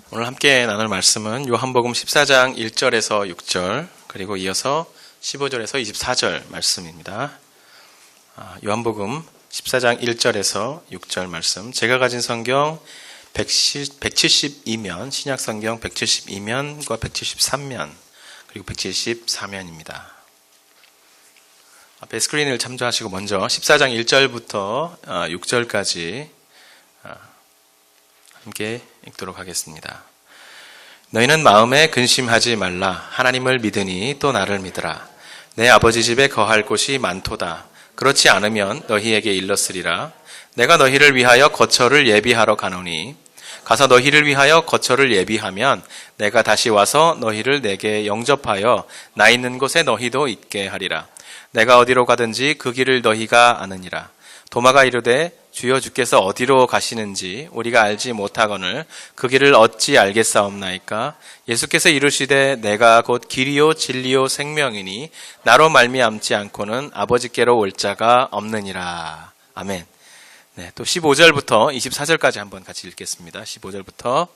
오늘 함께 나눌 말씀은 요한복음 14장 1절에서 6절 그리고 이어서 15절에서 24절 말씀입니다. 요한복음 14장 1절에서 6절 말씀, 제가 가진 성경 172면, 신약성경 172면과 173면 그리고 174면입니다. 앞에 스크린을 참조하시고 먼저 14장 1절부터 6절까지 함께 읽도록 하겠습니다. 너희는 마음에 근심하지 말라. 하나님을 믿으니 또 나를 믿으라. 내 아버지 집에 거할 곳이 많도다. 그렇지 않으면 너희에게 일렀으리라. 내가 너희를 위하여 거처를 예비하러 가노니 가서 너희를 위하여 거처를 예비하면 내가 다시 와서 너희를 내게 영접하여 나 있는 곳에 너희도 있게 하리라. 내가 어디로 가든지 그 길을 너희가 아느니라. 도마가 이르되 주여 주께서 어디로 가시는지 우리가 알지 못하거늘 그 길을 어찌 알겠사옵나이까? 예수께서 이르시되 내가 곧 길이요 진리요 생명이니 나로 말미암지 않고는 아버지께로 올 자가 없느니라. 아멘. 네, 또 15절부터 24절까지 한번 같이 읽겠습니다. 15절부터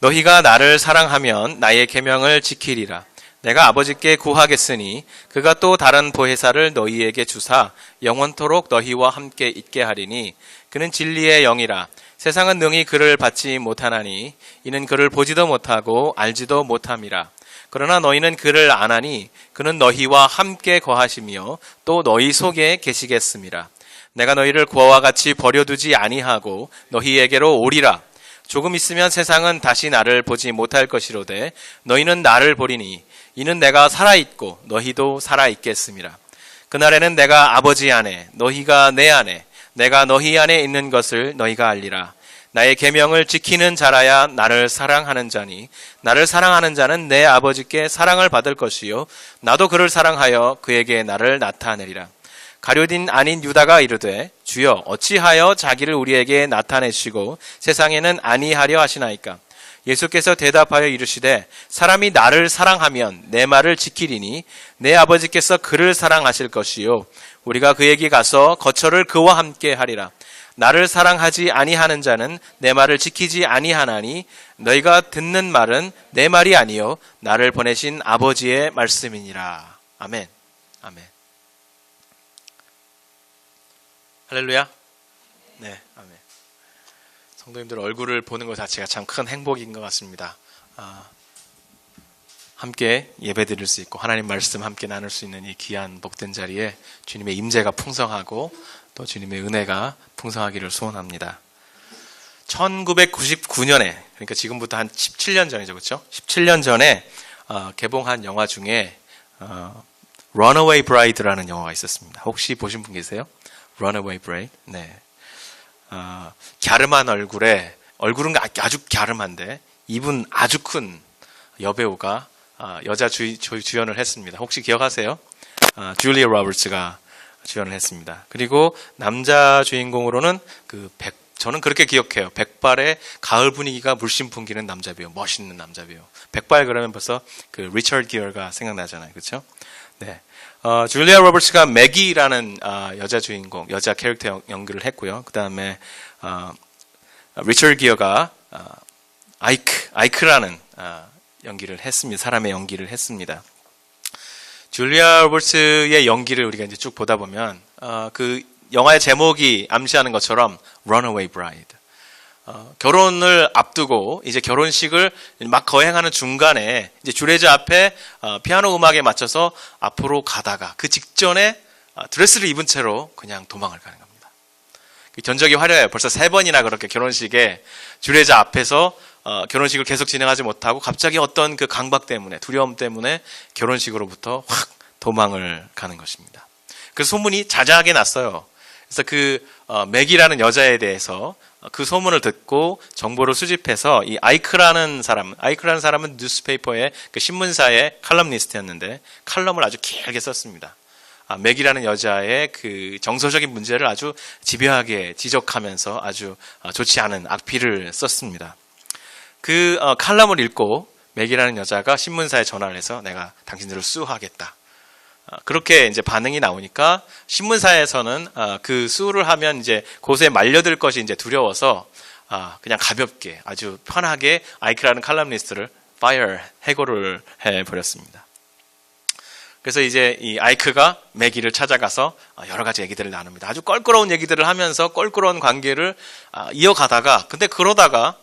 너희가 나를 사랑하면 나의 계명을 지키리라. 내가 아버지께 구하겠으니 그가 또 다른 보혜사를 너희에게 주사 영원토록 너희와 함께 있게 하리니 그는 진리의 영이라. 세상은 능히 그를 받지 못하나니 이는 그를 보지도 못하고 알지도 못함이라. 그러나 너희는 그를 아나니 그는 너희와 함께 거하시며 또 너희 속에 계시겠음이라. 내가 너희를 구와 같이 버려두지 아니하고 너희에게로 오리라. 조금 있으면 세상은 다시 나를 보지 못할 것이로되 너희는 나를 보리니 이는 내가 살아있고 너희도 살아있겠음이라. 그날에는 내가 아버지 안에 너희가 내 안에 내가 너희 안에 있는 것을 너희가 알리라. 나의 계명을 지키는 자라야 나를 사랑하는 자니 나를 사랑하는 자는 내 아버지께 사랑을 받을 것이요 나도 그를 사랑하여 그에게 나를 나타내리라. 가룟 아닌 유다가 이르되 주여 어찌하여 자기를 우리에게 나타내시고 세상에는 아니하려 하시나이까? 예수께서 대답하여 이르시되 사람이 나를 사랑하면 내 말을 지키리니 내 아버지께서 그를 사랑하실 것이요 우리가 그에게 가서 거처를 그와 함께 하리라. 나를 사랑하지 아니하는 자는 내 말을 지키지 아니하나니 너희가 듣는 말은 내 말이 아니요 나를 보내신 아버지의 말씀이니라. 아멘. 아멘. 할렐루야. 네, 아멘. 성도님들 얼굴을 보는 것 자체가 참 큰 행복인 것 같습니다. 함께 예배드릴 수 있고 하나님 말씀 함께 나눌 수 있는 이 귀한 복된 자리에 주님의 임재가 풍성하고 또 주님의 은혜가 풍성하기를 소원합니다. 1999년에 그러니까 지금부터 한 17년 전이죠, 그렇죠? 17년 전에 개봉한 영화 중에 Runaway Bride라는 영화가 있었습니다. 혹시 보신 분 계세요? Runaway Bride. 네. 갸름한 얼굴은 아주 갸름한데 입은 아주 큰 여배우가 여자 주연을 했습니다. 혹시 기억하세요? 줄리아 로버츠가 주연을 했습니다. 그리고 남자 주인공으로는 저는 그렇게 기억해요. 백발의 가을 분위기가 물씬 풍기는 남자 배우, 멋있는 남자 배우. 백발 그러면 벌써 그 리처드 기어가 생각나잖아요, 그렇죠? 네. 줄리아 로버츠가 매기라는 여자 주인공, 여자 캐릭터 연기를 했고요. 그 다음에 리처드 기어가 아이크라는 연기를 했습니다. 사람의 연기를 했습니다. 줄리아 로버츠의 연기를 우리가 이제 쭉 보다 보면 그 영화의 제목이 암시하는 것처럼 Runaway Bride. 결혼을 앞두고 이제 결혼식을 막 거행하는 중간에 이제 주례자 앞에 피아노 음악에 맞춰서 앞으로 가다가 그 직전에 드레스를 입은 채로 그냥 도망을 가는 겁니다. 견적이 화려해요. 벌써 3번이나 그렇게 결혼식에 주례자 앞에서 결혼식을 계속 진행하지 못하고 갑자기 어떤 그 강박 때문에 두려움 때문에 결혼식으로부터 확 도망을 가는 것입니다. 그래서 소문이 자자하게 났어요. 그래서 그 맥이라는 여자에 대해서 그 소문을 듣고 정보를 수집해서 이 아이크라는 사람은 뉴스페이퍼의 그 신문사의 칼럼니스트였는데 칼럼을 아주 길게 썼습니다. 맥이라는 여자의 그 정서적인 문제를 아주 집요하게 지적하면서 아주 좋지 않은 악필을 썼습니다. 그 칼럼을 읽고 맥이라는 여자가 신문사에 전화를 해서 내가 당신들을 수하겠다. 그렇게 이제 반응이 나오니까 신문사에서는 그 수를 하면 이제 고소에 말려들 것이 이제 두려워서 그냥 가볍게 아주 편하게 아이크라는 칼럼니스트를 해고를 해버렸습니다. 그래서 이제 이 아이크가 매기를 찾아가서 여러 가지 얘기들을 나눕니다. 아주 껄끄러운 얘기들을 하면서 껄끄러운 관계를 이어가다가 근데 그러다가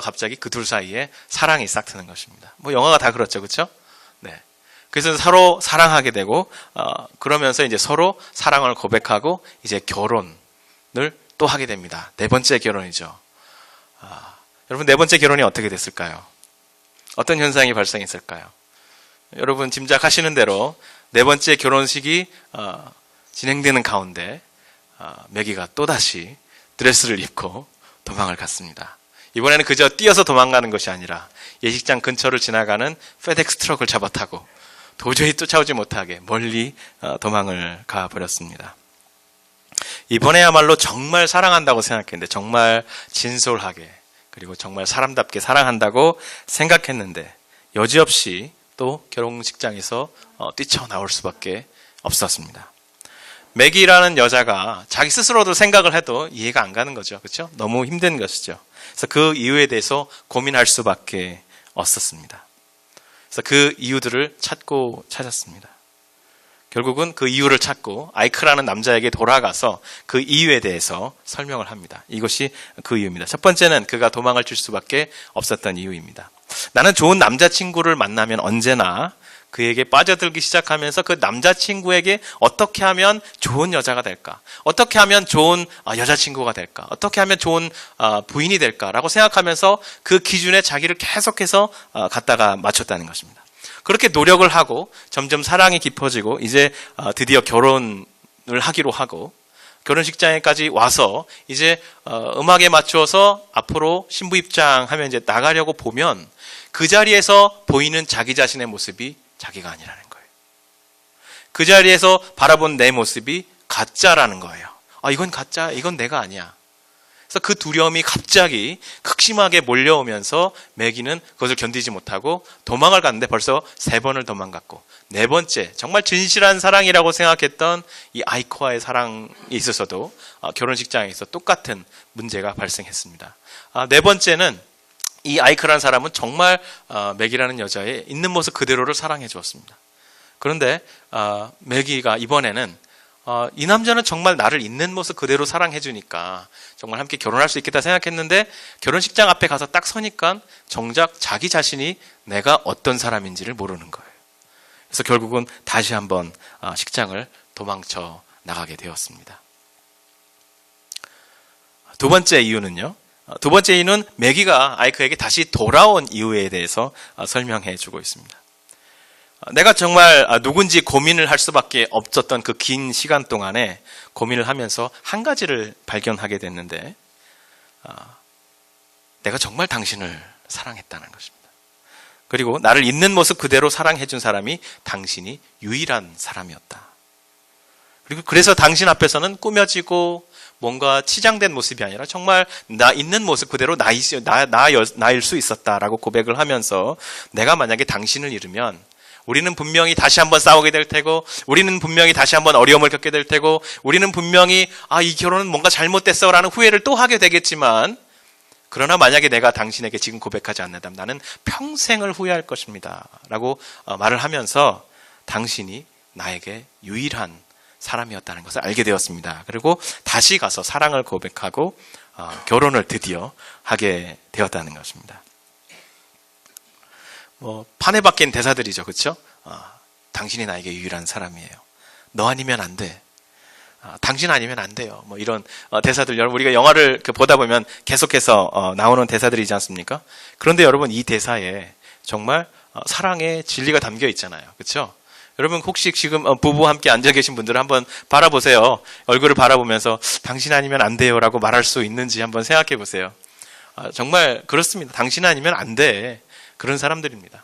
갑자기 그 둘 사이에 사랑이 싹 트는 것입니다. 뭐 영화가 다 그렇죠, 그렇죠? 네. 그래서 서로 사랑하게 되고 그러면서 이제 서로 사랑을 고백하고 이제 결혼을 또 하게 됩니다. 네 번째 결혼이죠. 여러분 네 번째 결혼이 어떻게 됐을까요? 어떤 현상이 발생했을까요? 여러분 짐작하시는 대로 네 번째 결혼식이 진행되는 가운데 매기가 또다시 드레스를 입고 도망을 갔습니다. 이번에는 그저 뛰어서 도망가는 것이 아니라 예식장 근처를 지나가는 페덱스 트럭을 잡아타고 도저히 쫓아오지 못하게 멀리 도망을 가버렸습니다. 이번에야말로 정말 사랑한다고 생각했는데 정말 진솔하게 그리고 정말 사람답게 사랑한다고 생각했는데 여지없이 또 결혼식장에서 뛰쳐나올 수밖에 없었습니다. 매기라는 여자가 자기 스스로도 생각을 해도 이해가 안 가는 거죠. 그렇죠? 너무 힘든 것이죠. 그래서 그 이유에 대해서 고민할 수밖에 없었습니다. 그래서 그 이유들을 찾았습니다. 결국은 그 이유를 찾고 아이크라는 남자에게 돌아가서 그 이유에 대해서 설명을 합니다. 이것이 그 이유입니다. 첫 번째는 그가 도망을 칠 수밖에 없었던 이유입니다. 나는 좋은 남자친구를 만나면 언제나 그에게 빠져들기 시작하면서 그 남자친구에게 어떻게 하면 좋은 여자가 될까? 어떻게 하면 좋은 여자친구가 될까? 어떻게 하면 좋은 부인이 될까라고 생각하면서 그 기준에 자기를 계속해서 갖다가 맞췄다는 것입니다. 그렇게 노력을 하고 점점 사랑이 깊어지고 이제 드디어 결혼을 하기로 하고 결혼식장에까지 와서 이제 음악에 맞추어서 앞으로 신부 입장하면 이제 나가려고 보면 그 자리에서 보이는 자기 자신의 모습이 자기가 아니라는 거예요. 그 자리에서 바라본 내 모습이 가짜라는 거예요. 이건 가짜, 이건 내가 아니야. 그래서 그 두려움이 갑자기 극심하게 몰려오면서 매기는 그것을 견디지 못하고 도망을 갔는데 벌써 3번을 도망갔고 네 번째 정말 진실한 사랑이라고 생각했던 이 아이크와의 사랑에 있어서도 결혼식장에서 똑같은 문제가 발생했습니다. 네 번째는 이 아이크라는 사람은 정말 매기라는 여자의 있는 모습 그대로를 사랑해 주었습니다. 그런데 매기가 이번에는 이 남자는 정말 나를 있는 모습 그대로 사랑해 주니까 정말 함께 결혼할 수 있겠다 생각했는데 결혼식장 앞에 가서 딱 서니까 정작 자기 자신이 내가 어떤 사람인지를 모르는 거예요. 그래서 결국은 다시 한번 식장을 도망쳐 나가게 되었습니다. 두 번째 이유는요. 두 번째 이유는 매기가 아이크에게 다시 돌아온 이유에 대해서 설명해 주고 있습니다. 내가 정말 누군지 고민을 할 수밖에 없었던 그 긴 시간 동안에 고민을 하면서 한 가지를 발견하게 됐는데 내가 정말 당신을 사랑했다는 것입니다. 그리고 나를 있는 모습 그대로 사랑해 준 사람이 당신이 유일한 사람이었다. 그리고 그래서 당신 앞에서는 꾸며지고 뭔가 치장된 모습이 아니라 정말 나 있는 모습 그대로 나일 수 있었다라고 고백을 하면서 내가 만약에 당신을 잃으면 우리는 분명히 다시 한번 싸우게 될 테고 우리는 분명히 다시 한번 어려움을 겪게 될 테고 우리는 분명히 이 결혼은 뭔가 잘못됐어라는 후회를 또 하게 되겠지만 그러나 만약에 내가 당신에게 지금 고백하지 않는다면 나는 평생을 후회할 것입니다 라고 말을 하면서 당신이 나에게 유일한 사람이었다는 것을 알게 되었습니다. 그리고 다시 가서 사랑을 고백하고 결혼을 드디어 하게 되었다는 것입니다. 판에 박힌 대사들이죠. 그렇죠? 당신이 나에게 유일한 사람이에요. 너 아니면 안 돼. 당신 아니면 안 돼요. 이런 대사들 여러분 우리가 영화를 보다 보면 계속해서 나오는 대사들이지 않습니까? 그런데 여러분 이 대사에 정말 사랑의 진리가 담겨 있잖아요. 그렇죠? 여러분 혹시 지금 부부 함께 앉아 계신 분들을 한번 바라보세요. 얼굴을 바라보면서 당신 아니면 안 돼요 라고 말할 수 있는지 한번 생각해 보세요. 정말 그렇습니다. 당신 아니면 안 돼. 그런 사람들입니다.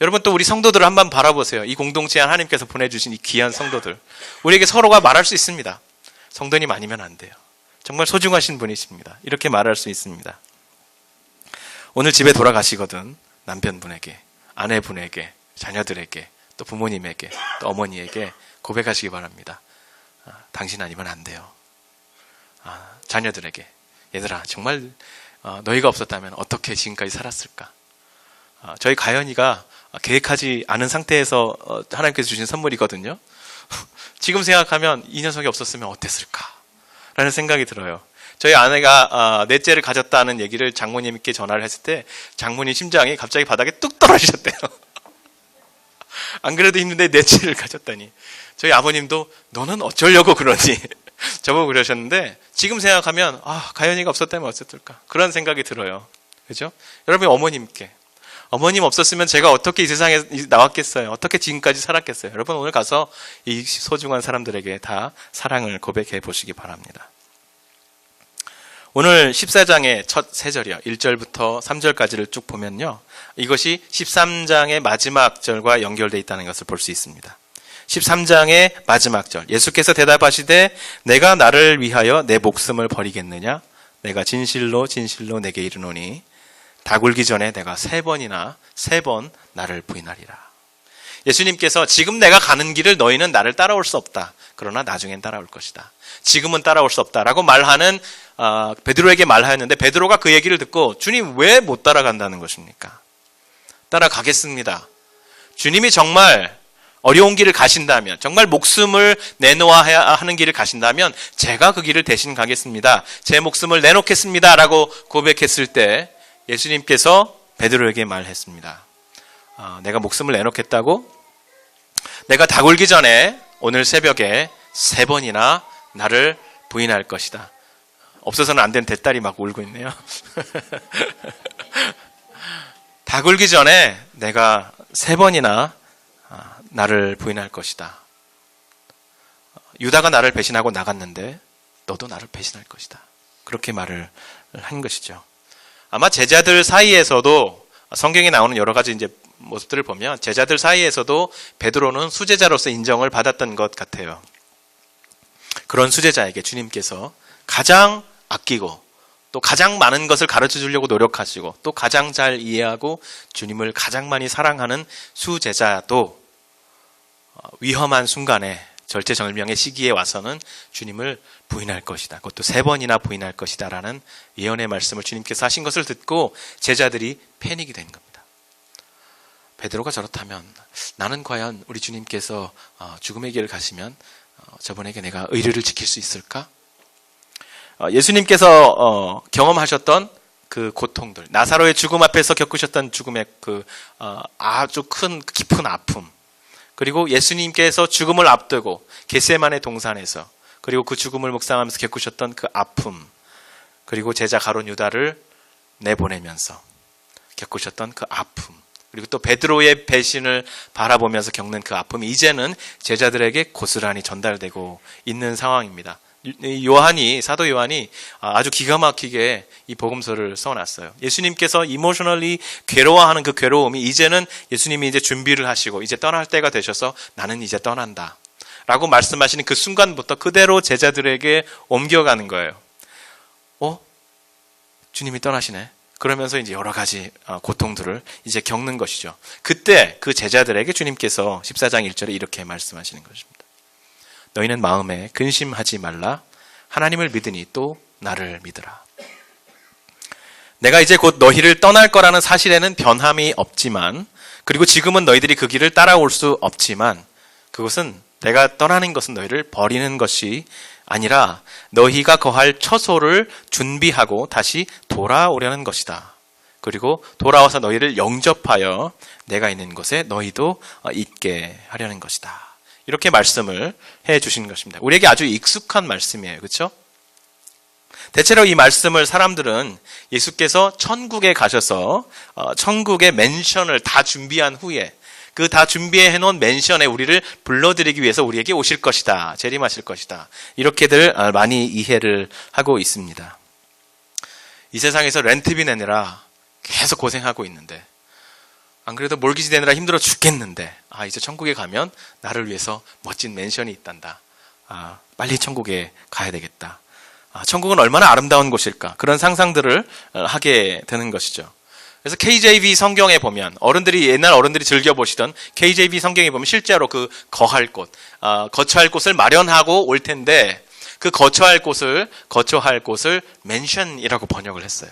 여러분 또 우리 성도들을 한번 바라보세요. 이 공동체에 하나님께서 보내주신 이 귀한 성도들. 우리에게 서로가 말할 수 있습니다. 성도님 아니면 안 돼요. 정말 소중하신 분이십니다. 이렇게 말할 수 있습니다. 오늘 집에 돌아가시거든 남편분에게, 아내분에게, 자녀들에게, 또 부모님에게, 또 어머니에게 고백하시기 바랍니다. 당신 아니면 안 돼요. 자녀들에게, 얘들아 정말 너희가 없었다면 어떻게 지금까지 살았을까? 저희 가연이가 계획하지 않은 상태에서 하나님께서 주신 선물이거든요. 지금 생각하면 이 녀석이 없었으면 어땠을까? 라는 생각이 들어요. 저희 아내가 넷째를 가졌다는 얘기를 장모님께 전화를 했을 때 장모님 심장이 갑자기 바닥에 뚝 떨어지셨대요. 안 그래도 힘든데 넷째를 가졌다니. 저희 아버님도 너는 어쩌려고 그러니? 저보고 그러셨는데 지금 생각하면 가연이가 없었다면 어땠을까? 그런 생각이 들어요. 그죠? 여러분 어머님 없었으면 제가 어떻게 이 세상에 나왔겠어요? 어떻게 지금까지 살았겠어요? 여러분 오늘 가서 이 소중한 사람들에게 다 사랑을 고백해 보시기 바랍니다. 오늘 14장의 첫 세 절이요. 1절부터 3절까지를 쭉 보면요. 이것이 13장의 마지막 절과 연결되어 있다는 것을 볼 수 있습니다. 13장의 마지막 절. 예수께서 대답하시되 내가 나를 위하여 내 목숨을 버리겠느냐? 내가 진실로 진실로 내게 이르노니 다 굴기 전에 내가 세 번 나를 부인하리라. 예수님께서 지금 내가 가는 길을 너희는 나를 따라올 수 없다. 그러나 나중엔 따라올 것이다. 지금은 따라올 수 없다라고 말하는 베드로에게 말하였는데 베드로가 그 얘기를 듣고 주님 왜 못 따라간다는 것입니까? 따라가겠습니다. 주님이 정말 어려운 길을 가신다면, 정말 목숨을 내놓아야 하는 길을 가신다면 제가 그 길을 대신 가겠습니다. 제 목숨을 내놓겠습니다. 라고 고백했을 때 예수님께서 베드로에게 말했습니다. 내가 목숨을 내놓겠다고? 내가 다 굴기 전에 오늘 새벽에 3번이나 나를 부인할 것이다. 없어서는 안 된 대딸이 막 울고 있네요. 다 굴기 전에 내가 3번이나 나를 부인할 것이다. 유다가 나를 배신하고 나갔는데 너도 나를 배신할 것이다. 그렇게 말을 한 것이죠. 아마 제자들 사이에서도 성경에 나오는 여러 가지 이제 모습들을 보면 제자들 사이에서도 베드로는 수제자로서 인정을 받았던 것 같아요. 그런 수제자에게 주님께서 가장 아끼고 또 가장 많은 것을 가르쳐 주려고 노력하시고 또 가장 잘 이해하고 주님을 가장 많이 사랑하는 수제자도 위험한 순간에 절체절명의 시기에 와서는 주님을 부인할 것이다. 그것도 3번이나 부인할 것이다 라는 예언의 말씀을 주님께서 하신 것을 듣고 제자들이 패닉이 된 겁니다. 베드로가 저렇다면 나는 과연 우리 주님께서 죽음의 길을 가시면 저분에게 내가 의리를 지킬 수 있을까? 예수님께서 경험하셨던 그 고통들, 나사로의 죽음 앞에서 겪으셨던 죽음의 그 아주 큰 깊은 아픔, 그리고 예수님께서 죽음을 앞두고 겟세마네 동산에서 그리고 그 죽음을 묵상하면서 겪으셨던 그 아픔, 그리고 제자 가룟 유다를 내보내면서 겪으셨던 그 아픔, 그리고 또 베드로의 배신을 바라보면서 겪는 그 아픔이 이제는 제자들에게 고스란히 전달되고 있는 상황입니다. 사도 요한이 아주 기가 막히게 이 복음서를 써놨어요. 예수님께서 이모셔널리 괴로워하는 그 괴로움이 이제는 예수님이 이제 준비를 하시고 이제 떠날 때가 되셔서 나는 이제 떠난다 라고 말씀하시는 그 순간부터 그대로 제자들에게 옮겨가는 거예요. 주님이 떠나시네. 그러면서 이제 여러 가지 고통들을 이제 겪는 것이죠. 그때 그 제자들에게 주님께서 14장 1절에 이렇게 말씀하시는 것입니다. 너희는 마음에 근심하지 말라. 하나님을 믿으니 또 나를 믿으라. 내가 이제 곧 너희를 떠날 거라는 사실에는 변함이 없지만, 그리고 지금은 너희들이 그 길을 따라올 수 없지만, 그것은 내가 떠나는 것은 너희를 버리는 것이 아니라 너희가 거할 처소를 준비하고 다시 돌아오려는 것이다. 그리고 돌아와서 너희를 영접하여 내가 있는 곳에 너희도 있게 하려는 것이다. 이렇게 말씀을 해 주신 것입니다. 우리에게 아주 익숙한 말씀이에요. 그렇죠? 대체로 이 말씀을 사람들은 예수께서 천국에 가셔서 천국의 맨션을 다 준비한 후에 그 다 준비해 놓은 맨션에 우리를 불러들이기 위해서 우리에게 오실 것이다. 재림하실 것이다. 이렇게들 많이 이해를 하고 있습니다. 이 세상에서 렌트비 내느라 계속 고생하고 있는데, 안 그래도 몰기지 내느라 힘들어 죽겠는데, 이제 천국에 가면 나를 위해서 멋진 맨션이 있단다. 빨리 천국에 가야 되겠다. 천국은 얼마나 아름다운 곳일까? 그런 상상들을 하게 되는 것이죠. 그래서 KJV 성경에 보면 옛날 어른들이 즐겨보시던 KJV 성경에 보면 실제로 그 거할 곳, 거처할 곳을 마련하고 올 텐데 그 거처할 곳을 맨션이라고 번역을 했어요.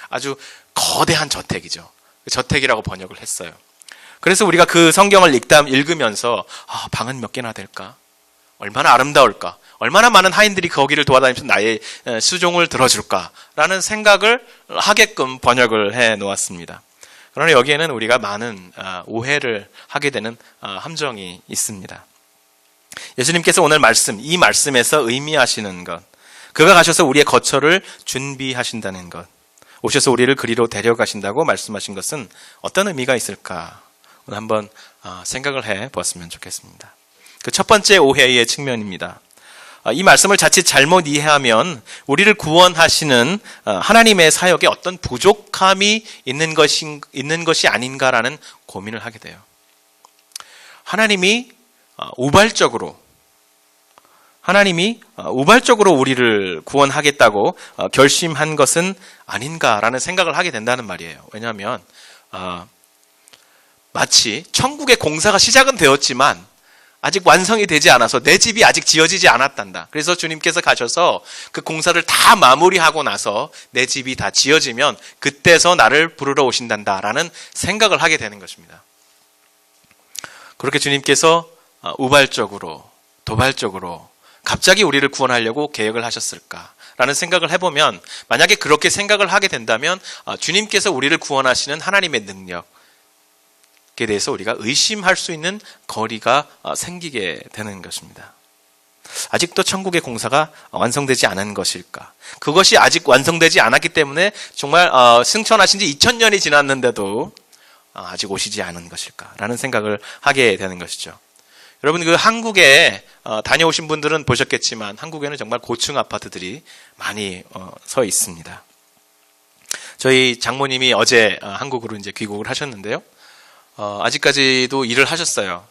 아주 거대한 저택이죠. 저택이라고 번역을 했어요. 그래서 우리가 그 성경을 읽으면서 방은 몇 개나 될까? 얼마나 아름다울까? 얼마나 많은 하인들이 거기를 도와다니면서 나의 수종을 들어줄까라는 생각을 하게끔 번역을 해 놓았습니다. 그러나 여기에는 우리가 많은 오해를 하게 되는 함정이 있습니다. 예수님께서 오늘 이 말씀에서 의미하시는 것, 그가 가셔서 우리의 거처를 준비하신다는 것, 오셔서 우리를 그리로 데려가신다고 말씀하신 것은 어떤 의미가 있을까? 오늘 한번 생각을 해 보았으면 좋겠습니다. 그 첫 번째 오해의 측면입니다. 이 말씀을 자칫 잘못 이해하면 우리를 구원하시는 하나님의 사역에 어떤 부족함이 있는 것이 아닌가라는 고민을 하게 돼요. 하나님이 우발적으로 우리를 구원하겠다고 결심한 것은 아닌가라는 생각을 하게 된다는 말이에요. 왜냐하면 마치 천국의 공사가 시작은 되었지만 아직 완성이 되지 않아서 내 집이 아직 지어지지 않았단다. 그래서 주님께서 가셔서 그 공사를 다 마무리하고 나서 내 집이 다 지어지면 그때서 나를 부르러 오신단다라는 생각을 하게 되는 것입니다. 그렇게 주님께서 우발적으로, 도발적으로 갑자기 우리를 구원하려고 계획을 하셨을까라는 생각을 해보면, 만약에 그렇게 생각을 하게 된다면 주님께서 우리를 구원하시는 하나님의 능력에 대해서 우리가 의심할 수 있는 거리가 생기게 되는 것입니다. 아직도 천국의 공사가 완성되지 않은 것일까? 그것이 아직 완성되지 않았기 때문에 정말 승천하신 지 2000년이 지났는데도 아직 오시지 않은 것일까? 라는 생각을 하게 되는 것이죠. 여러분, 그 한국에 다녀오신 분들은 보셨겠지만 한국에는 정말 고층 아파트들이 많이 서 있습니다. 저희 장모님이 어제 한국으로 이제 귀국을 하셨는데요. 아직까지도 일을 하셨어요.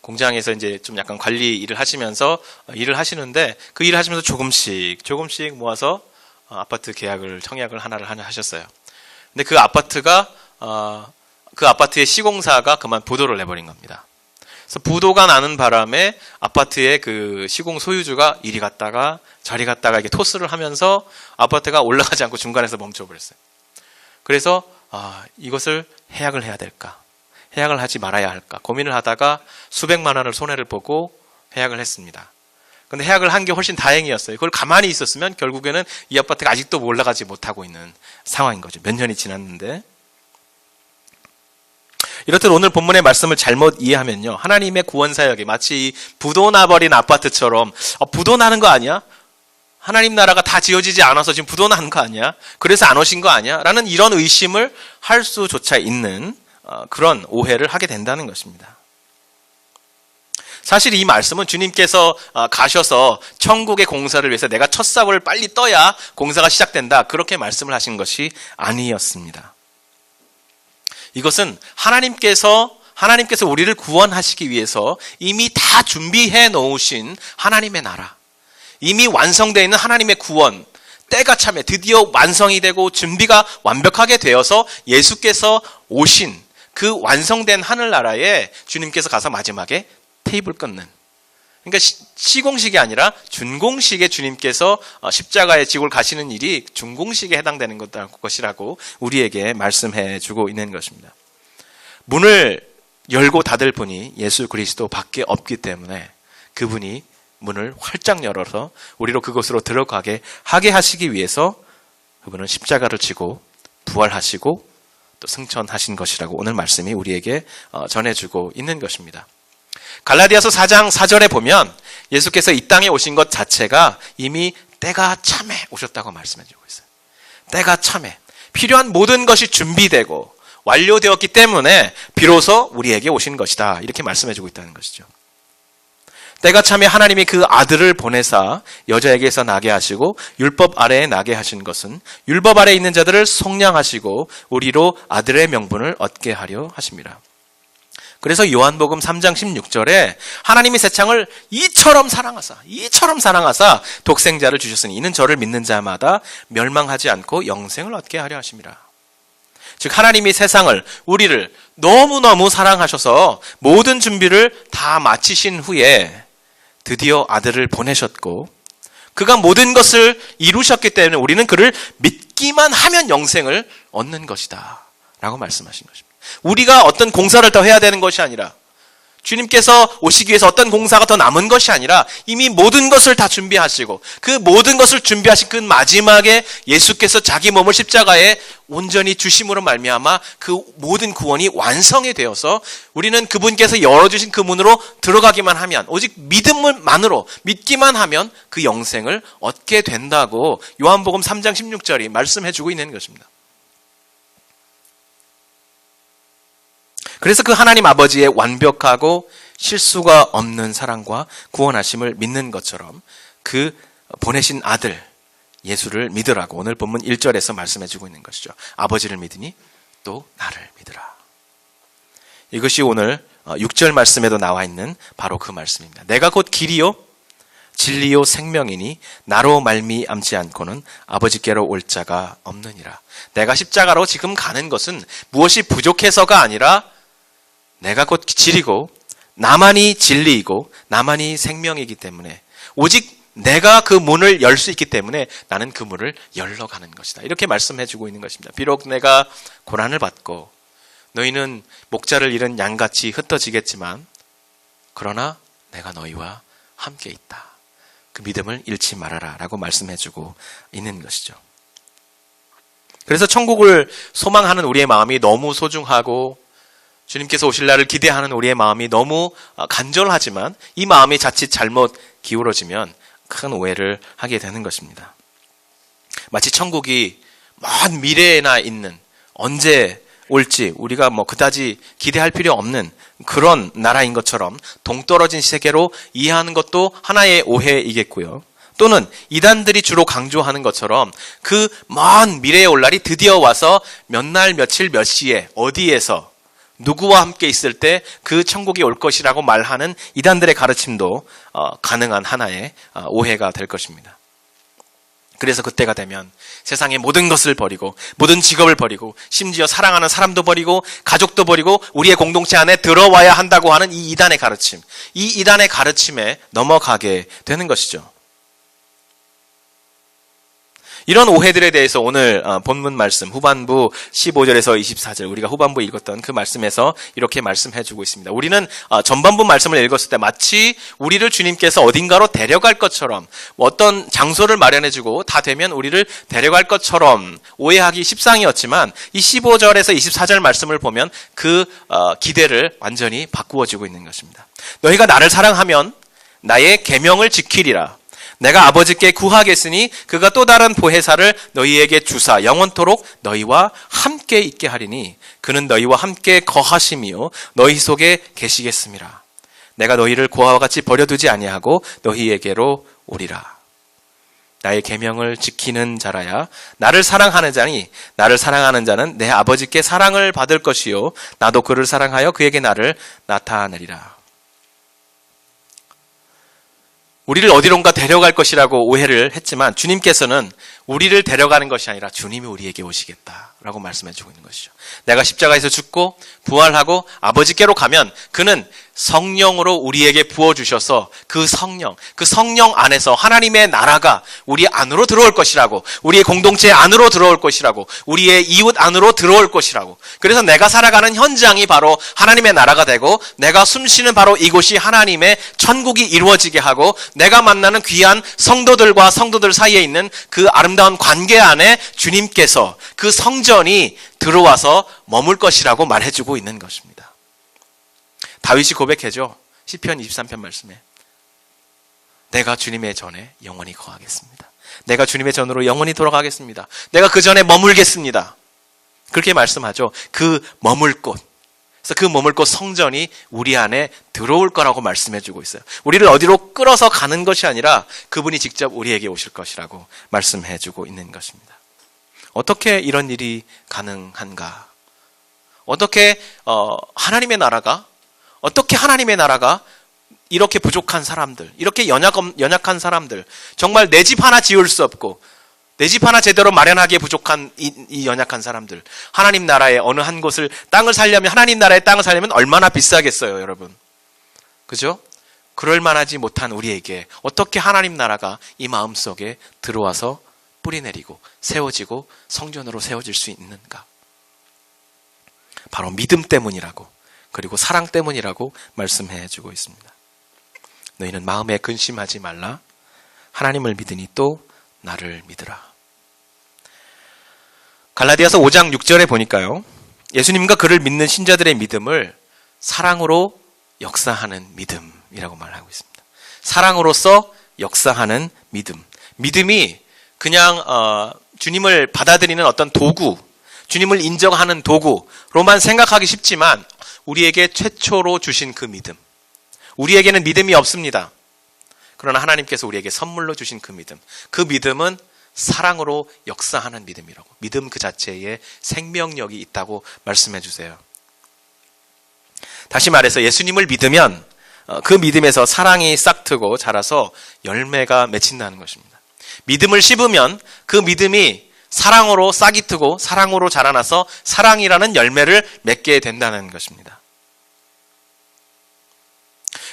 공장에서 이제 좀 약간 관리 일을 하시면서 일을 하시는데, 그 일을 하시면서 조금씩 모아서 아파트 청약을 하나를 하셨어요. 근데 그 아파트의 시공사가 그만 부도를 내버린 겁니다. 그래서 부도가 나는 바람에 아파트의 그 시공 소유주가 이리 갔다가 저리 갔다가 이렇게 토스를 하면서 아파트가 올라가지 않고 중간에서 멈춰버렸어요. 그래서 이것을 해약을 해야 될까? 해약을 하지 말아야 할까? 고민을 하다가 수백만 원을 손해를 보고 해약을 했습니다. 근데 해약을 한 게 훨씬 다행이었어요. 그걸 가만히 있었으면 결국에는 이 아파트가 아직도 올라가지 못하고 있는 상황인 거죠. 몇 년이 지났는데. 이렇듯 오늘 본문의 말씀을 잘못 이해하면요, 하나님의 구원 사역이 마치 이 부도 나버린 아파트처럼 부도 나는 거 아니야? 하나님 나라가 다 지어지지 않아서 지금 부도 나는 거 아니야? 그래서 안 오신 거 아니야? 라는 이런 의심을 할 수조차 있는 그런 오해를 하게 된다는 것입니다. 사실 이 말씀은 주님께서 가셔서 천국의 공사를 위해서 내가 첫 삽을 빨리 떠야 공사가 시작된다, 그렇게 말씀을 하신 것이 아니었습니다. 이것은 하나님께서 우리를 구원하시기 위해서 이미 다 준비해 놓으신 하나님의 나라, 이미 완성되어 있는 하나님의 구원, 때가 참에 드디어 완성이 되고 준비가 완벽하게 되어서 예수께서 오신 그 완성된 하늘나라에 주님께서 가서 마지막에 테이블 끊는, 그러니까 시공식이 아니라 준공식에 주님께서 십자가의 지골 가시는 일이 준공식에 해당되는 것이라고 우리에게 말씀해 주고 있는 것입니다. 문을 열고 닫을 분이 예수 그리스도 밖에 없기 때문에 그분이 문을 활짝 열어서 우리로 그곳으로 들어가게 하게 하시기 위해서 그분은 십자가를 지고 부활하시고 또 승천하신 것이라고 오늘 말씀이 우리에게 전해주고 있는 것입니다. 갈라디아서 4장 4절에 보면 예수께서 이 땅에 오신 것 자체가 이미 때가 참에 오셨다고 말씀해주고 있어요. 때가 참에 필요한 모든 것이 준비되고 완료되었기 때문에 비로소 우리에게 오신 것이다, 이렇게 말씀해주고 있다는 것이죠. 때가 참에 하나님이 그 아들을 보내사 여자에게서 나게 하시고 율법 아래에 나게 하신 것은 율법 아래에 있는 자들을 속량하시고 우리로 아들의 명분을 얻게 하려 하심이라. 그래서 요한복음 3장 16절에 하나님이 세상을 이처럼 사랑하사 독생자를 주셨으니 이는 저를 믿는 자마다 멸망하지 않고 영생을 얻게 하려 하심이라. 즉 하나님이 세상을, 우리를 너무너무 사랑하셔서 모든 준비를 다 마치신 후에 드디어 아들을 보내셨고 그가 모든 것을 이루셨기 때문에 우리는 그를 믿기 믿기만 하면 영생을 얻는 것이다 라고 말씀하신 것입니다. 우리가 어떤 공사를 더 해야 되는 것이 아니라, 주님께서 오시기 위해서 어떤 공사가 더 남은 것이 아니라 이미 모든 것을 다 준비하시고, 그 모든 것을 준비하신 그 마지막에 예수께서 자기 몸을 십자가에 온전히 주심으로 말미암아 그 모든 구원이 완성이 되어서 우리는 그분께서 열어주신 그 문으로 들어가기만 하면, 오직 믿음만으로 믿기만 하면 그 영생을 얻게 된다고 요한복음 3장 16절이 말씀해주고 있는 것입니다. 그래서 그 하나님 아버지의 완벽하고 실수가 없는 사랑과 구원하심을 믿는 것처럼 그 보내신 아들 예수를 믿으라고 오늘 본문 1절에서 말씀해주고 있는 것이죠. 아버지를 믿으니 또 나를 믿으라. 이것이 오늘 6절 말씀에도 나와 있는 바로 그 말씀입니다. 내가 곧 길이요 진리요 생명이니 나로 말미암지 않고는 아버지께로 올 자가 없느니라. 내가 십자가로 지금 가는 것은 무엇이 부족해서가 아니라 내가 곧 길이고 나만이 진리이고 나만이 생명이기 때문에, 오직 내가 그 문을 열 수 있기 때문에 나는 그 문을 열러 가는 것이다. 이렇게 말씀해주고 있는 것입니다. 비록 내가 고난을 받고 너희는 목자를 잃은 양같이 흩어지겠지만 그러나 내가 너희와 함께 있다. 그 믿음을 잃지 말아라 라고 말씀해주고 있는 것이죠. 그래서 천국을 소망하는 우리의 마음이 너무 소중하고 주님께서 오실 날을 기대하는 우리의 마음이 너무 간절하지만 이 마음이 자칫 잘못 기울어지면 큰 오해를 하게 되는 것입니다. 마치 천국이 먼 미래에나 있는, 언제 올지 우리가 그다지 기대할 필요 없는 그런 나라인 것처럼 동떨어진 세계로 이해하는 것도 하나의 오해이겠고요. 또는 이단들이 주로 강조하는 것처럼 그 먼 미래에 올 날이 드디어 와서 몇 날 며칠 몇 시에 어디에서 누구와 함께 있을 때 그 천국이 올 것이라고 말하는 이단들의 가르침도 가능한 하나의 오해가 될 것입니다. 그래서 그때가 되면 세상의 모든 것을 버리고 모든 직업을 버리고 심지어 사랑하는 사람도 버리고 가족도 버리고 우리의 공동체 안에 들어와야 한다고 하는 이 이단의 가르침, 이 이단의 가르침에 넘어가게 되는 것이죠. 이런 오해들에 대해서 오늘 본문 말씀 후반부 15절에서 24절, 우리가 후반부 읽었던 그 말씀에서 이렇게 말씀해주고 있습니다. 우리는 전반부 말씀을 읽었을 때 마치 우리를 주님께서 어딘가로 데려갈 것처럼, 어떤 장소를 마련해주고 다 되면 우리를 데려갈 것처럼 오해하기 십상이었지만 이 15절에서 24절 말씀을 보면 그 기대를 완전히 바꾸어지고 있는 것입니다. 너희가 나를 사랑하면 나의 계명을 지키리라. 내가 아버지께 구하겠으니 그가 또 다른 보혜사를 너희에게 주사 영원토록 너희와 함께 있게 하리니 그는 너희와 함께 거하심이요 너희 속에 계시겠음이라. 내가 너희를 고아와 같이 버려두지 아니하고 너희에게로 오리라. 나의 계명을 지키는 자라야 나를 사랑하는 자니 나를 사랑하는 자는 내 아버지께 사랑을 받을 것이요 나도 그를 사랑하여 그에게 나를 나타내리라. 우리를 어디론가 데려갈 것이라고 오해를 했지만 주님께서는 우리를 데려가는 것이 아니라 주님이 우리에게 오시겠다라고 말씀해주고 있는 것이죠. 내가 십자가에서 죽고 부활하고 아버지께로 가면 그는 성령으로 우리에게 부어주셔서 그 성령 안에서 하나님의 나라가 우리 안으로 들어올 것이라고, 우리의 공동체 안으로 들어올 것이라고, 우리의 이웃 안으로 들어올 것이라고. 그래서 내가 살아가는 현장이 바로 하나님의 나라가 되고 내가 숨쉬는 바로 이곳이 하나님의 천국이 이루어지게 하고 내가 만나는 귀한 성도들과 성도들 사이에 있는 그 아름다운 관계 안에 주님께서 그 성전이 들어와서 머물 것이라고 말해주고 있는 것입니다. 다윗이 고백해죠. 시편 23편 말씀에 내가 주님의 전에 영원히 거하겠습니다. 내가 주님의 전으로 영원히 돌아가겠습니다. 내가 그 전에 머물겠습니다. 그렇게 말씀하죠. 그 머물 곳. 그래서 그 머물 곳 성전이 우리 안에 들어올 거라고 말씀해주고 있어요. 우리를 어디로 끌어서 가는 것이 아니라 그분이 직접 우리에게 오실 것이라고 말씀해주고 있는 것입니다. 어떻게 이런 일이 가능한가? 어떻게 하나님의 나라가 이렇게 부족한 사람들, 이렇게 연약한 사람들, 정말 내 집 하나 지을 수 없고 내 집 하나 제대로 마련하기에 부족한 이 연약한 사람들, 하나님 나라의 어느 한 곳을 하나님 나라의 땅을 살려면 얼마나 비싸겠어요, 여러분. 그죠? 그럴 만하지 못한 우리에게 어떻게 하나님 나라가 이 마음속에 들어와서 뿌리내리고 세워지고 성전으로 세워질 수 있는가? 바로 믿음 때문이라고, 그리고 사랑 때문이라고 말씀해 주고 있습니다. 너희는 마음에 근심하지 말라. 하나님을 믿으니 또 나를 믿으라. 갈라디아서 5장 6절에 보니까요, 예수님과 그를 믿는 신자들의 믿음을 사랑으로 역사하는 믿음이라고 말하고 있습니다. 사랑으로서 역사하는 믿음. 믿음이 그냥 주님을 받아들이는 어떤 도구, 주님을 인정하는 도구로만 생각하기 쉽지만 우리에게 최초로 주신 그 믿음. 우리에게는 믿음이 없습니다. 그러나 하나님께서 우리에게 선물로 주신 그 믿음. 그 믿음은 사랑으로 역사하는 믿음이라고. 믿음 그 자체에 생명력이 있다고 말씀해 주세요. 다시 말해서 예수님을 믿으면 그 믿음에서 사랑이 싹트고 자라서 열매가 맺힌다는 것입니다. 믿음을 씹으면 그 믿음이 사랑으로 싹이 트고 사랑으로 자라나서 사랑이라는 열매를 맺게 된다는 것입니다.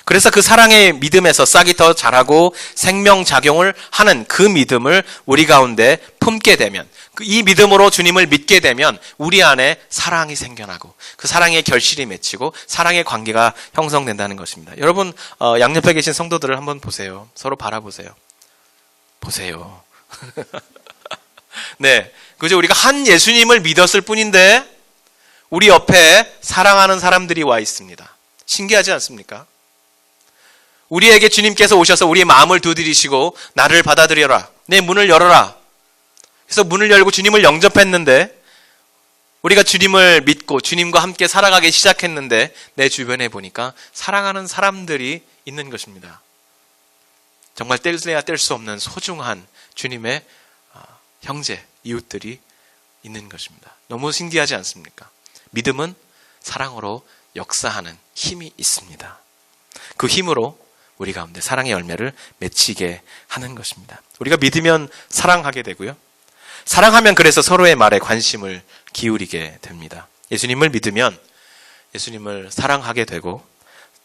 그래서 그 사랑의 믿음에서 싹이 더 자라고 생명작용을 하는 그 믿음을 우리 가운데 품게 되면, 이 믿음으로 주님을 믿게 되면 우리 안에 사랑이 생겨나고 그 사랑의 결실이 맺히고 사랑의 관계가 형성된다는 것입니다. 여러분, 양옆에 계신 성도들을 한번 보세요. 서로 바라보세요. 보세요. 네, 그죠? 우리가 한 예수님을 믿었을 뿐인데 우리 옆에 사랑하는 사람들이 와 있습니다. 신기하지 않습니까? 우리에게 주님께서 오셔서 우리의 마음을 두드리시고 나를 받아들여라, 내 문을 열어라. 그래서 문을 열고 주님을 영접했는데, 우리가 주님을 믿고 주님과 함께 살아가기 시작했는데 내 주변에 보니까 사랑하는 사람들이 있는 것입니다. 정말 뗄래야 뗄 수 없는 소중한 주님의 형제, 이웃들이 있는 것입니다. 너무 신기하지 않습니까? 믿음은 사랑으로 역사하는 힘이 있습니다. 그 힘으로 우리 가운데 사랑의 열매를 맺히게 하는 것입니다. 우리가 믿으면 사랑하게 되고요. 사랑하면 그래서 서로의 말에 관심을 기울이게 됩니다. 예수님을 믿으면 예수님을 사랑하게 되고,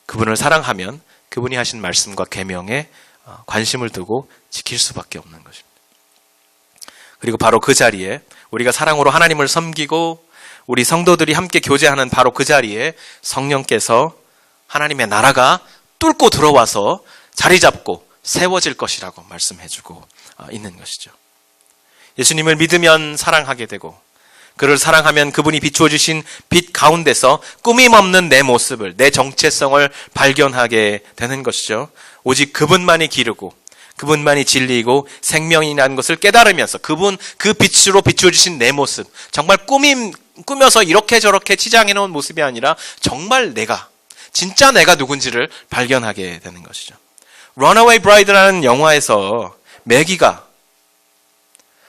그분을 사랑하면 그분이 하신 말씀과 계명에 관심을 두고 지킬 수밖에 없는 것입니다. 그리고 바로 그 자리에 우리가 사랑으로 하나님을 섬기고 우리 성도들이 함께 교제하는 바로 그 자리에 성령께서 하나님의 나라가 뚫고 들어와서 자리 잡고 세워질 것이라고 말씀해주고 있는 것이죠. 예수님을 믿으면 사랑하게 되고, 그를 사랑하면 그분이 비추어 주신 빛 가운데서 꾸밈없는 내 모습을, 내 정체성을 발견하게 되는 것이죠. 오직 그분만이 기르고 그분만이 진리이고 생명이라는 것을 깨달으면서 그분 그 빛으로 비추어 주신 내 모습, 정말 꾸며서 이렇게 저렇게 치장해 놓은 모습이 아니라 정말 진짜 내가 누군지를 발견하게 되는 것이죠. Runaway Bride라는 영화에서 매기가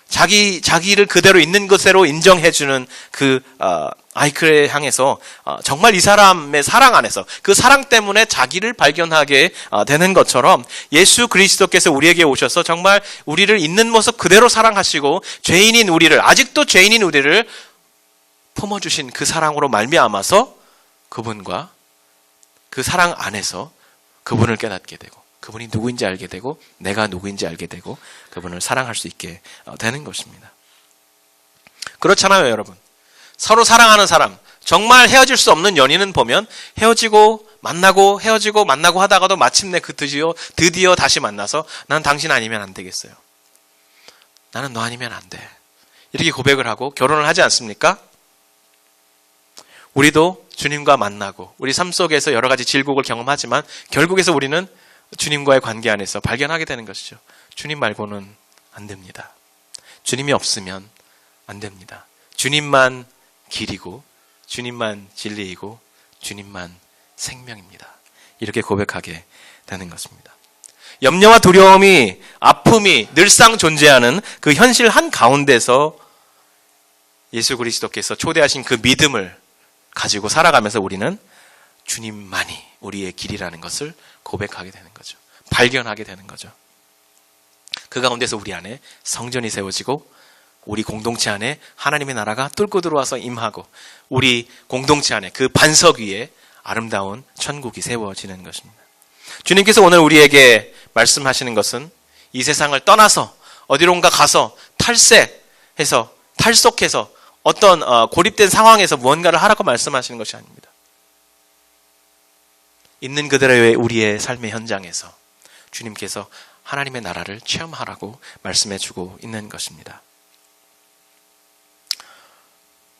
자기를 그대로 있는 것으로 인정해주는 그 아이클에 향해서 정말 이 사람의 사랑 안에서 그 사랑 때문에 자기를 발견하게 되는 것처럼 예수 그리스도께서 우리에게 오셔서 정말 우리를 있는 모습 그대로 사랑하시고 아직도 죄인인 우리를 품어주신 그 사랑으로 말미암아서 그분과 그 사랑 안에서 그분을 깨닫게 되고, 그분이 누구인지 알게 되고, 내가 누구인지 알게 되고, 그분을 사랑할 수 있게 되는 것입니다. 그렇잖아요, 여러분. 서로 사랑하는 사람, 정말 헤어질 수 없는 연인은 보면 헤어지고 만나고 헤어지고 만나고 하다가도 마침내 드디어 다시 만나서 난 당신 아니면 안 되겠어요. 나는 너 아니면 안 돼. 이렇게 고백을 하고 결혼을 하지 않습니까? 우리도 주님과 만나고 우리 삶 속에서 여러 가지 질곡을 경험하지만 결국에서 우리는 주님과의 관계 안에서 발견하게 되는 것이죠. 주님 말고는 안 됩니다. 주님이 없으면 안 됩니다. 주님만 길이고 주님만 진리이고 주님만 생명입니다. 이렇게 고백하게 되는 것입니다. 염려와 두려움이, 아픔이 늘상 존재하는 그 현실 한가운데서 예수 그리스도께서 초대하신 그 믿음을 가지고 살아가면서 우리는 주님만이 우리의 길이라는 것을 고백하게 되는 거죠. 발견하게 되는 거죠. 그 가운데서 우리 안에 성전이 세워지고 우리 공동체 안에 하나님의 나라가 뚫고 들어와서 임하고 우리 공동체 안에 그 반석 위에 아름다운 천국이 세워지는 것입니다. 주님께서 오늘 우리에게 말씀하시는 것은 이 세상을 떠나서 어디론가 가서 탈속해서 어떤 고립된 상황에서 무언가를 하라고 말씀하시는 것이 아닙니다. 있는 그대로의 우리의 삶의 현장에서 주님께서 하나님의 나라를 체험하라고 말씀해주고 있는 것입니다.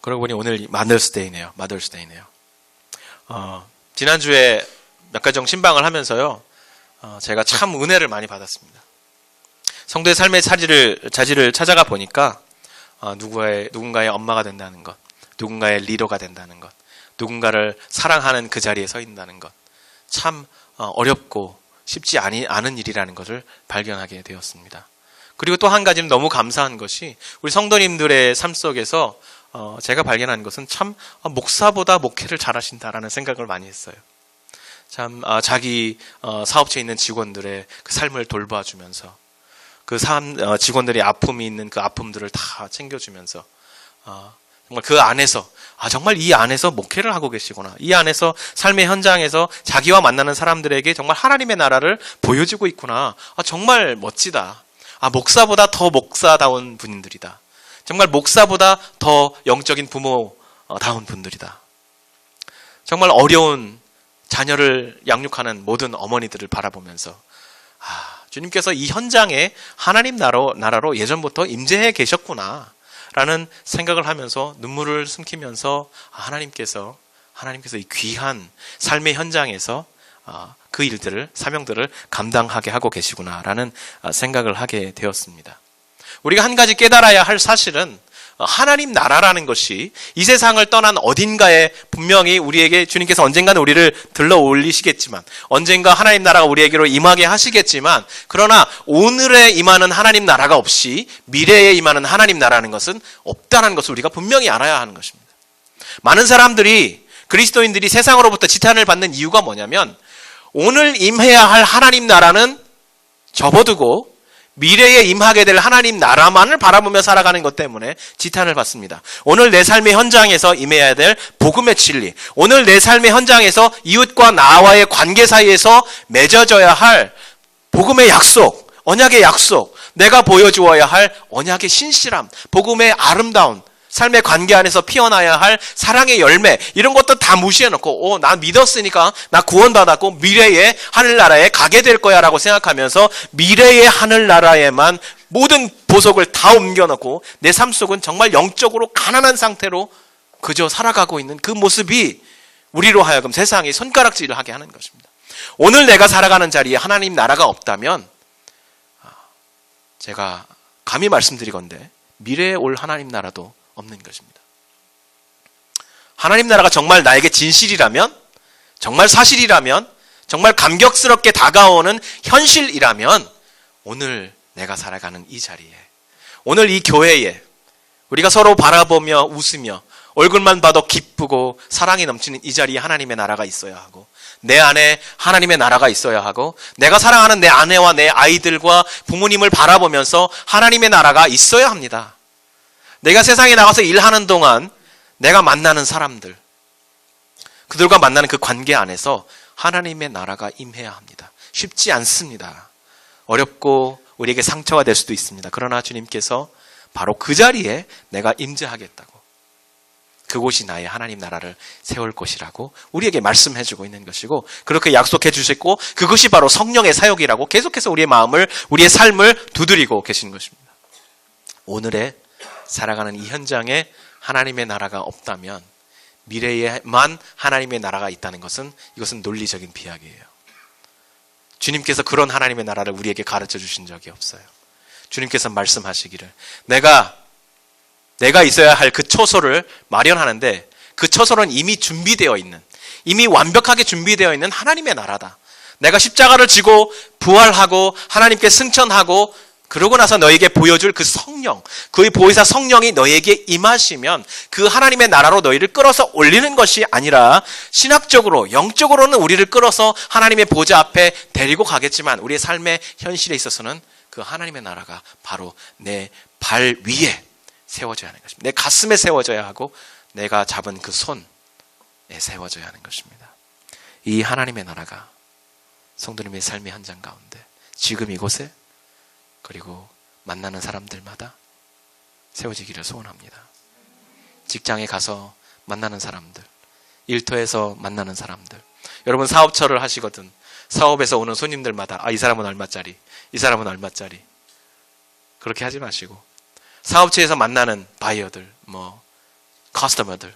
그러고 보니 오늘 마더스데이네요. 지난주에 몇 가지 정도 신방을 하면서요, 제가 참 은혜를 많이 받았습니다. 성도의 삶의 자질을 찾아가 보니까 누군가의 엄마가 된다는 것, 누군가의 리더가 된다는 것, 누군가를 사랑하는 그 자리에 서 있다는 것, 참 어렵고 쉽지 않은 일이라는 것을 발견하게 되었습니다. 그리고 또 한 가지는 너무 감사한 것이 우리 성도님들의 삶 속에서 제가 발견한 것은 참 목사보다 목회를 잘하신다라는 생각을 많이 했어요. 참 자기 사업체에 있는 직원들의 그 삶을 돌봐주면서 직원들이 아픔이 있는 그 아픔들을 다 챙겨주면서 정말 그 안에서 정말 이 안에서 목회를 하고 계시구나. 이 안에서 삶의 현장에서 자기와 만나는 사람들에게 정말 하나님의 나라를 보여주고 있구나. 정말 멋지다. 목사보다 더 목사다운 분들이다. 정말 목사보다 더 영적인 부모다운 분들이다. 정말 어려운 자녀를 양육하는 모든 어머니들을 바라보면서 주님께서 이 현장에 하나님 나라로 예전부터 임재해 계셨구나 라는 생각을 하면서 눈물을 숨기면서 하나님께서 이 귀한 삶의 현장에서 그 일들을, 사명들을 감당하게 하고 계시구나 라는 생각을 하게 되었습니다. 우리가 한 가지 깨달아야 할 사실은 하나님 나라라는 것이 이 세상을 떠난 어딘가에 분명히 우리에게 주님께서 언젠가는 우리를 들러 올리시겠지만, 언젠가 하나님 나라가 우리에게로 임하게 하시겠지만, 그러나 오늘에 임하는 하나님 나라가 없이 미래에 임하는 하나님 나라는 것은 없다는 것을 우리가 분명히 알아야 하는 것입니다. 많은 사람들이, 그리스도인들이 세상으로부터 지탄을 받는 이유가 뭐냐면, 오늘 임해야 할 하나님 나라는 접어두고 미래에 임하게 될 하나님 나라만을 바라보며 살아가는 것 때문에 지탄을 받습니다. 오늘 내 삶의 현장에서 임해야 될 복음의 진리, 오늘 내 삶의 현장에서 이웃과 나와의 관계 사이에서 맺어져야 할 복음의 약속, 언약의 약속, 내가 보여주어야 할 언약의 신실함, 복음의 아름다운 삶의 관계 안에서 피어나야 할 사랑의 열매, 이런 것도 다 무시해놓고 나 믿었으니까 나 구원받았고 미래의 하늘나라에 가게 될 거야 라고 생각하면서 미래의 하늘나라에만 모든 보석을 다 옮겨놓고 내 삶 속은 정말 영적으로 가난한 상태로 그저 살아가고 있는 그 모습이 우리로 하여금 세상에 손가락질을 하게 하는 것입니다. 오늘 내가 살아가는 자리에 하나님 나라가 없다면 제가 감히 말씀드리건대 미래에 올 하나님 나라도 없는 것입니다. 하나님 나라가 정말 나에게 진실이라면, 정말 사실이라면, 정말 감격스럽게 다가오는 현실이라면 오늘 내가 살아가는 이 자리에, 오늘 이 교회에 우리가 서로 바라보며 웃으며 얼굴만 봐도 기쁘고 사랑이 넘치는 이 자리에 하나님의 나라가 있어야 하고, 내 안에 하나님의 나라가 있어야 하고, 내가 사랑하는 내 아내와 내 아이들과 부모님을 바라보면서 하나님의 나라가 있어야 합니다. 내가 세상에 나가서 일하는 동안 내가 만나는 사람들, 그들과 만나는 그 관계 안에서 하나님의 나라가 임해야 합니다. 쉽지 않습니다. 어렵고 우리에게 상처가 될 수도 있습니다. 그러나 주님께서 바로 그 자리에 내가 임재하겠다고, 그곳이 나의 하나님 나라를 세울 곳이라고 우리에게 말씀해주고 있는 것이고, 그렇게 약속해 주셨고, 그것이 바로 성령의 사역이라고 계속해서 우리의 마음을, 우리의 삶을 두드리고 계신 것입니다. 오늘의 살아가는 이 현장에 하나님의 나라가 없다면, 미래에만 하나님의 나라가 있다는 것은, 이것은 논리적인 비약이에요. 주님께서 그런 하나님의 나라를 우리에게 가르쳐 주신 적이 없어요. 주님께서 말씀하시기를 내가 있어야 할 그 처소를 마련하는데, 그 처소는 이미 준비되어 있는, 이미 완벽하게 준비되어 있는 하나님의 나라다. 내가 십자가를 지고 부활하고 하나님께 승천하고 그러고 나서 너에게 보여줄 그 성령, 그의 보혜사 성령이 너에게 임하시면 그 하나님의 나라로 너희를 끌어서 올리는 것이 아니라, 신학적으로, 영적으로는 우리를 끌어서 하나님의 보좌 앞에 데리고 가겠지만, 우리의 삶의 현실에 있어서는 그 하나님의 나라가 바로 내 발 위에 세워져야 하는 것입니다. 내 가슴에 세워져야 하고, 내가 잡은 그 손에 세워져야 하는 것입니다. 이 하나님의 나라가 성도님의 삶의 현장 가운데, 지금 이곳에, 그리고 만나는 사람들마다 세워지기를 소원합니다. 직장에 가서 만나는 사람들, 일터에서 만나는 사람들, 여러분 사업처를 하시거든 사업에서 오는 손님들마다 이 사람은 얼마짜리, 이 사람은 얼마짜리, 그렇게 하지 마시고 사업체에서 만나는 바이어들, 커스터머들,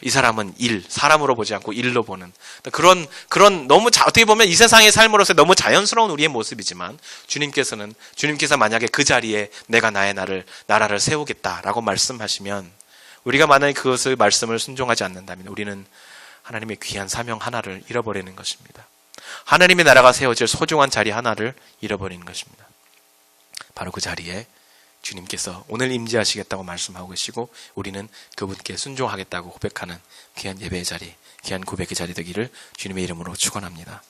이 사람은 사람으로 보지 않고 일로 보는 그런 너무 어떻게 보면 이 세상의 삶으로서 너무 자연스러운 우리의 모습이지만 주님께서 만약에 그 자리에 내가 나의 나라를 세우겠다라고 말씀하시면 우리가 만약에 그것을 말씀을 순종하지 않는다면 우리는 하나님의 귀한 사명 하나를 잃어버리는 것입니다. 하나님의 나라가 세워질 소중한 자리 하나를 잃어버리는 것입니다. 바로 그 자리에 주님께서 오늘 임재하시겠다고 말씀하고 계시고 우리는 그분께 순종하겠다고 고백하는 귀한 예배의 자리, 귀한 고백의 자리 되기를 주님의 이름으로 축원합니다.